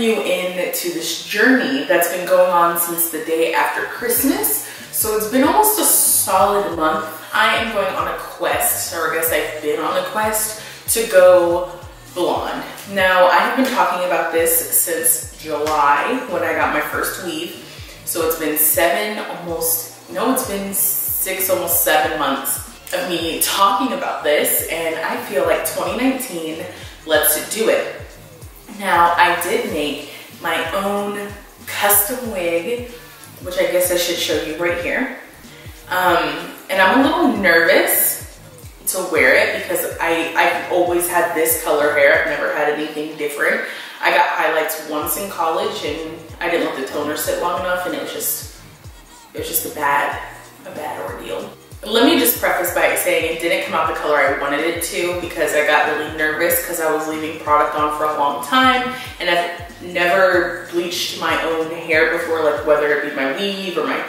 you into this journey that's been going on since the day after Christmas. So it's been almost a solid month. I am going on a quest, or I guess I've been on a quest to go blonde. Now, I have been talking about this since July when I got my first weave. So it's been it's been 6, almost 7 months of me talking about this, and I feel like 2019, let's do it. Now, I did make my own custom wig, which I guess I should show you right here. And I'm a little nervous to wear it because I've always had this color hair. I've never had anything different. I got highlights once in college and I didn't let the toner sit long enough, and it was just a bad ordeal. Let me just preface by saying it didn't come out the color I wanted it to because I got really nervous because I was leaving product on for a long time, and I've never bleached my own hair before, like whether it be my weave or my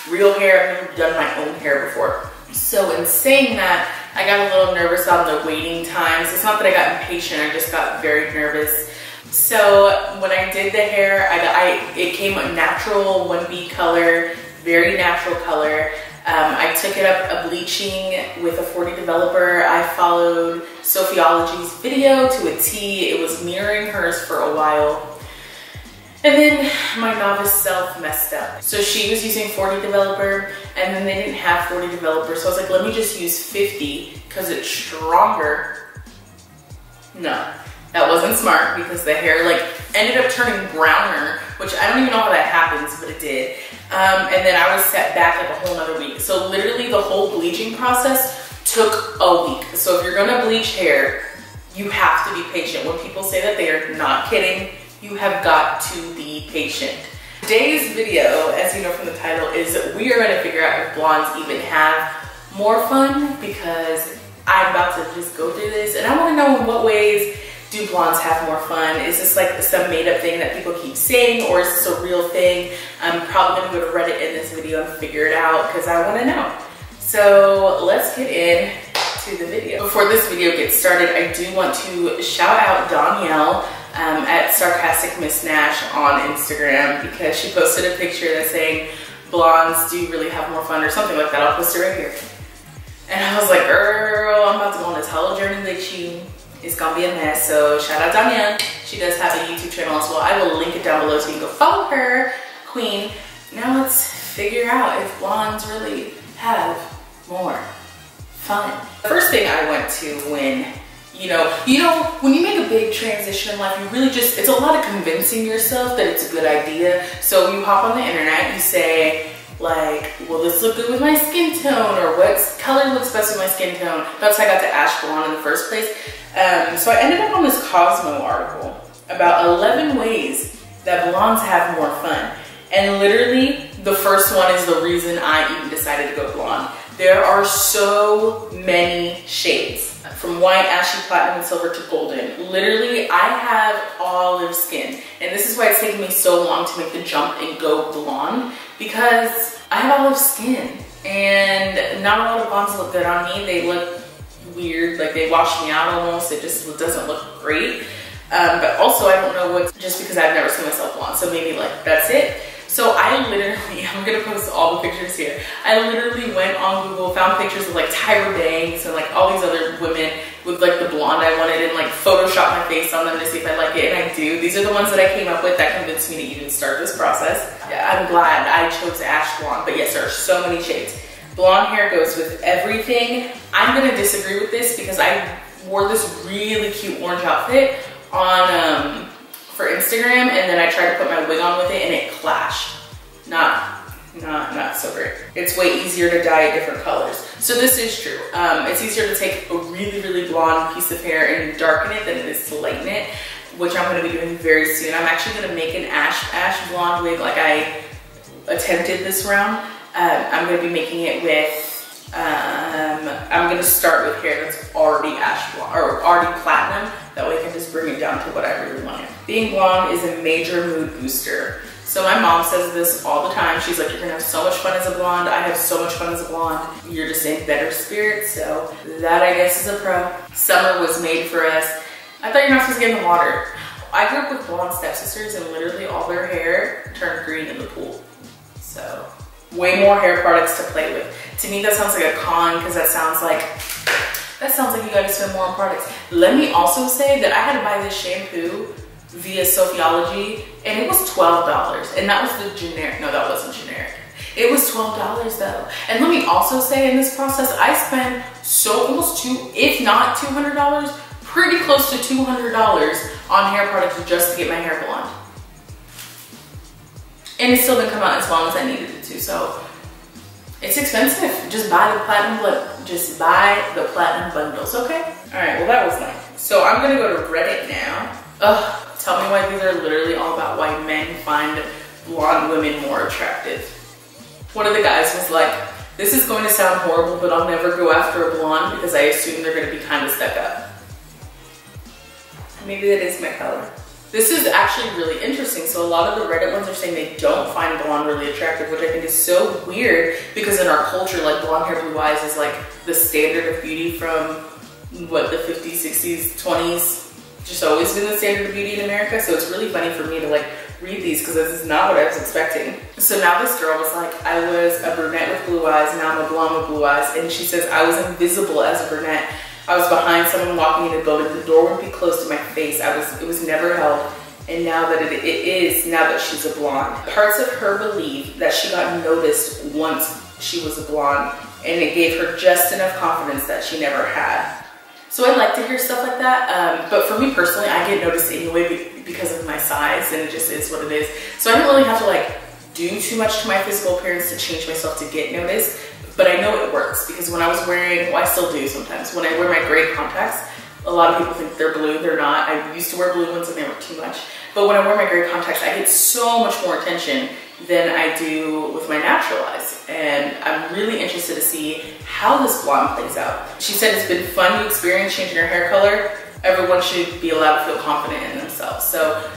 real hair. I've never done my own hair before. So in saying that, I got a little nervous on the waiting times. It's not that I got impatient, I just got very nervous. So when I did the hair, it came a natural 1B color, very natural color. I took it up a bleaching with a 40 developer. I followed Sophiology's video to a T. It was mirroring hers for a while. And then my novice self messed up. So she was using 40 developer, and then they didn't have 40 developer. So I was like, let me just use 50 because it's stronger. No, that wasn't smart because the hair like ended up turning browner, which I don't even know how that happens, but it did. And then I was set back like a whole nother week. So literally the whole bleaching process took a week. So if you're gonna bleach hair, you have to be patient. When people say that, they are not kidding. You have got to be patient. Today's video, as you know from the title, is we are gonna figure out if blondes even have more fun, because I'm about to just go through this and I wanna know in what ways do blondes have more fun? Is this like some made up thing that people keep saying, or is this a real thing? I'm probably gonna go to Reddit in this video and figure it out because I wanna know. So let's get into the video. Before this video gets started, I do want to shout out Danielle at Sarcastic Miss Nash on Instagram, because she posted a picture that's saying blondes do really have more fun or something like that. I'll post it right here. And I was like, girl, I'm about to go on this whole journey with you. It's gonna be a mess. So shout out Danielle. She does have a YouTube channel as well. I will link it down below so you can go follow her, queen. Now let's figure out if blondes really have more fun. The first thing I went to when, when you make a big transition in life, you really just, it's a lot of convincing yourself that it's a good idea. So you hop on the internet, you say, like, will this look good with my skin tone, or what color looks best with my skin tone? That's how I got to ash blonde in the first place. So I ended up on this Cosmo article about 11 ways that blondes have more fun. And literally, the first one is the reason I even decided to go blonde. There are so many shades, from white, ashy, platinum, and silver to golden. Literally, I have olive skin. And this is why it's taken me so long to make the jump and go blonde, because I have olive skin. And not a lot of blondes look good on me. They look weird, like they wash me out almost. It just doesn't look great. But also, I don't know what, just because I've never seen myself blonde. So maybe like, that's it. So I literally, I'm gonna post all the pictures here. I literally went on Google, found pictures of like Tyra Banks and like all these other women with like the blonde I wanted, and like Photoshop my face on them to see if I like it, and I do. These are the ones that I came up with that convinced me to even start this process. Yeah, I'm glad I chose ash blonde, but yes, there are so many shades. Blonde hair goes with everything. I'm gonna disagree with this because I wore this really cute orange outfit on for Instagram, and then I tried to put my wig on with it and it clashed. Not so great. It's way easier to dye it different colors. So this is true. It's easier to take a really, really blonde piece of hair and darken it than it is to lighten it, which I'm gonna be doing very soon. I'm actually gonna make an ash blonde wig like I attempted this round. I'm gonna be making it with, I'm gonna start with hair that's already ash blonde, or already platinum. That way I can just bring it down to what I really want. Being blonde is a major mood booster. So my mom says this all the time. She's like, you're gonna have so much fun as a blonde. I have so much fun as a blonde. You're just in better spirits. So that, I guess, is a pro. Summer was made for us. I thought you're not supposed to get in the water. I grew up with blonde stepsisters and literally all their hair turned green in the pool. So way more hair products to play with. To me, that sounds like a con because that sounds like you gotta spend more on products. Let me also say that I had to buy this shampoo via Sophiology and it was $12. And that was the generic, no, that wasn't generic. It was $12 though. And let me also say in this process, I spent almost if not $200, pretty close to $200 on hair products just to get my hair blonde. And it still didn't come out as long as I needed it to, so it's expensive. Just buy the platinum bundles, okay? All right, well that was nice. So I'm gonna go to Reddit now. Ugh, tell me why these are literally all about why men find blonde women more attractive. One of the guys was like, this is going to sound horrible, but I'll never go after a blonde because I assume they're gonna be kind of stuck up. Maybe that is my color. This is actually really interesting. So a lot of the Reddit ones are saying they don't find blonde really attractive, which I think is so weird because in our culture, like blonde hair, blue eyes is like the standard of beauty from what, the 50s, 60s, 20s, just always been the standard of beauty in America. So it's really funny for me to like read these because this is not what I was expecting. So now this girl was like, I was a brunette with blue eyes, now I'm a blonde with blue eyes. And she says, I was invisible as a brunette. I was behind someone walking in a building. The door would be close to my face. It was never held. And now that it is, now that she's a blonde. Parts of her believe that she got noticed once she was a blonde and it gave her just enough confidence that she never had. So I like to hear stuff like that. But for me personally, I get noticed anyway because of my size and it just is what it is. So I don't really have to like do too much to my physical appearance to change myself to get noticed. But I know it works because when I was wearing, well I still do sometimes, when I wear my gray contacts, a lot of people think they're blue, they're not. I used to wear blue ones and they were too much. But when I wear my gray contacts, I get so much more attention than I do with my natural eyes. And I'm really interested to see how this blonde plays out. She said it's been fun to experience changing her hair color. Everyone should be allowed to feel confident in themselves. So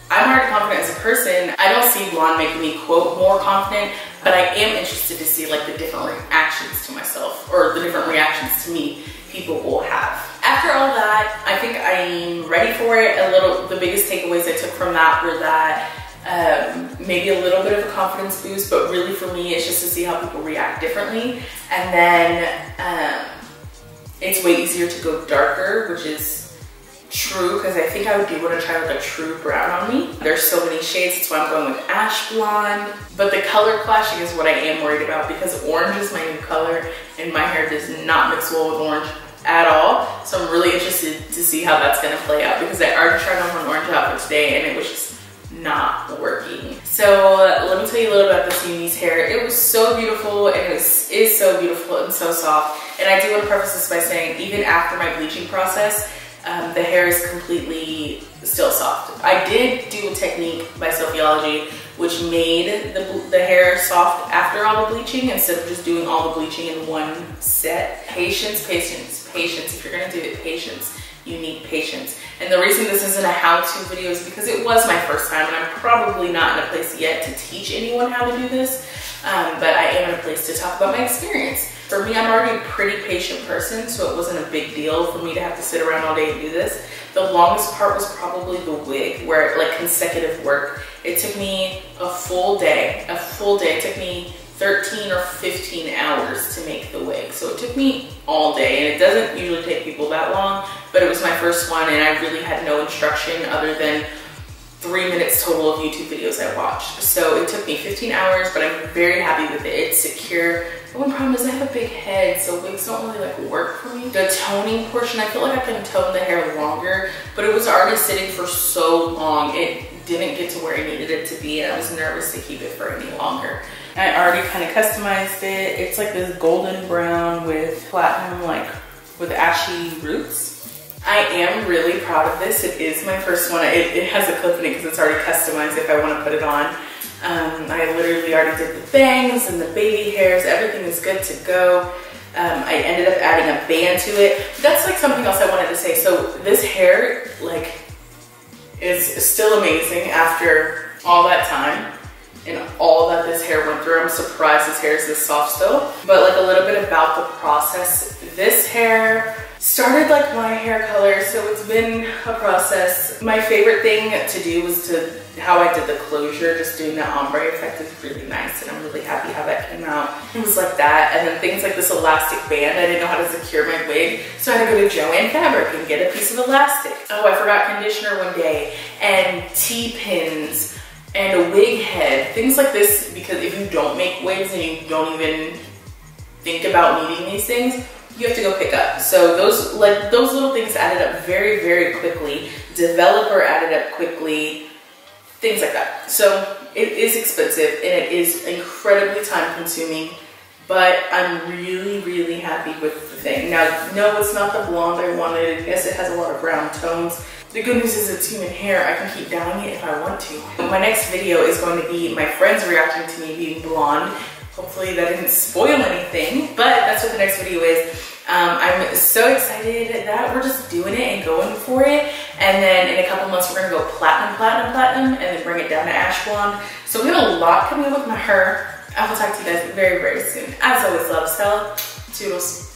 I'm already confident as a person. I don't see blonde making me, quote, more confident, but I am interested to see like the different reactions to myself or the different reactions to me people will have. After all that, I think I'm ready for it. The biggest takeaways I took from that were that maybe a little bit of a confidence boost, but really for me, it's just to see how people react differently. And then it's way easier to go darker, which is true, because I think I do want to try like a true brown on me. There's so many shades, that's why I'm going with ash blonde. But the color clashing is what I am worried about because orange is my new color and my hair does not mix well with orange at all. So I'm really interested to see how that's going to play out because I already tried on an orange outfit today and it was just not working. So let me tell you a little about this ft.Unice hair. It was so beautiful and it is so beautiful and so soft. And I do want to preface this by saying even after my bleaching process, the hair is completely still soft. I did do a technique by Sophiology which made the hair soft after all the bleaching instead of just doing all the bleaching in one set. Patience, patience, patience. If you're gonna do it, patience. You need patience. And the reason this isn't a how-to video is because it was my first time and I'm probably not in a place yet to teach anyone how to do this, but I am in a place to talk about my experience. For me, I'm already a pretty patient person, so it wasn't a big deal for me to have to sit around all day and do this. The longest part was probably the wig, where like consecutive work. It took me a full day. It took me 13 or 15 hours to make the wig. So it took me all day, and it doesn't usually take people that long, but it was my first one and I really had no instruction other than 3 minutes total of YouTube videos I watched. So it took me 15 hours, but I'm very happy with it. It's secure. The one problem is I have a big head, so wigs don't really like work for me. The toning portion, I feel like I can tone the hair longer, but it was already sitting for so long. It didn't get to where I needed it to be, and I was nervous to keep it for any longer. I already kind of customized it. It's like this golden brown with platinum, like with ashy roots. I am really proud of this. It is my first one. It has a clip in it because it's already customized if I want to put it on. I literally already did the bangs and the baby hairs. Everything is good to go. I ended up adding a band to it. That's like something else I wanted to say. So this hair like is still amazing after all that time. and all that this hair went through. I'm surprised this hair is this soft still. But like a little bit about the process. This hair started like my hair color, so it's been a process. My favorite thing to do was how I did the closure, just doing the ombre effect is really nice, and I'm really happy how that came out. It was like that, and then things like this elastic band, I didn't know how to secure my wig, so I had to go to Joann Fabric and get a piece of elastic. Oh, I forgot conditioner one day, and T-pins, and a wig head, things like this, because if you don't make wigs and you don't even think about needing these things, you have to go pick up. So those little things added up very, very quickly. Developer added up quickly, things like that. So it is expensive and it is incredibly time consuming, but I'm really, really happy with the thing. Now, no, it's not the blonde I wanted. Yes, it has a lot of brown tones. The good news is it's human hair. I can keep dyeing it if I want to. My next video is going to be my friends reacting to me being blonde. Hopefully that didn't spoil anything, but that's what the next video is. I'm so excited that we're just doing it and going for it. And then in a couple months, we're gonna go platinum, platinum, platinum, and then bring it down to ash blonde. So we have a lot coming up with my hair. I will talk to you guys very, very soon. As always, love, Stella. Toodles.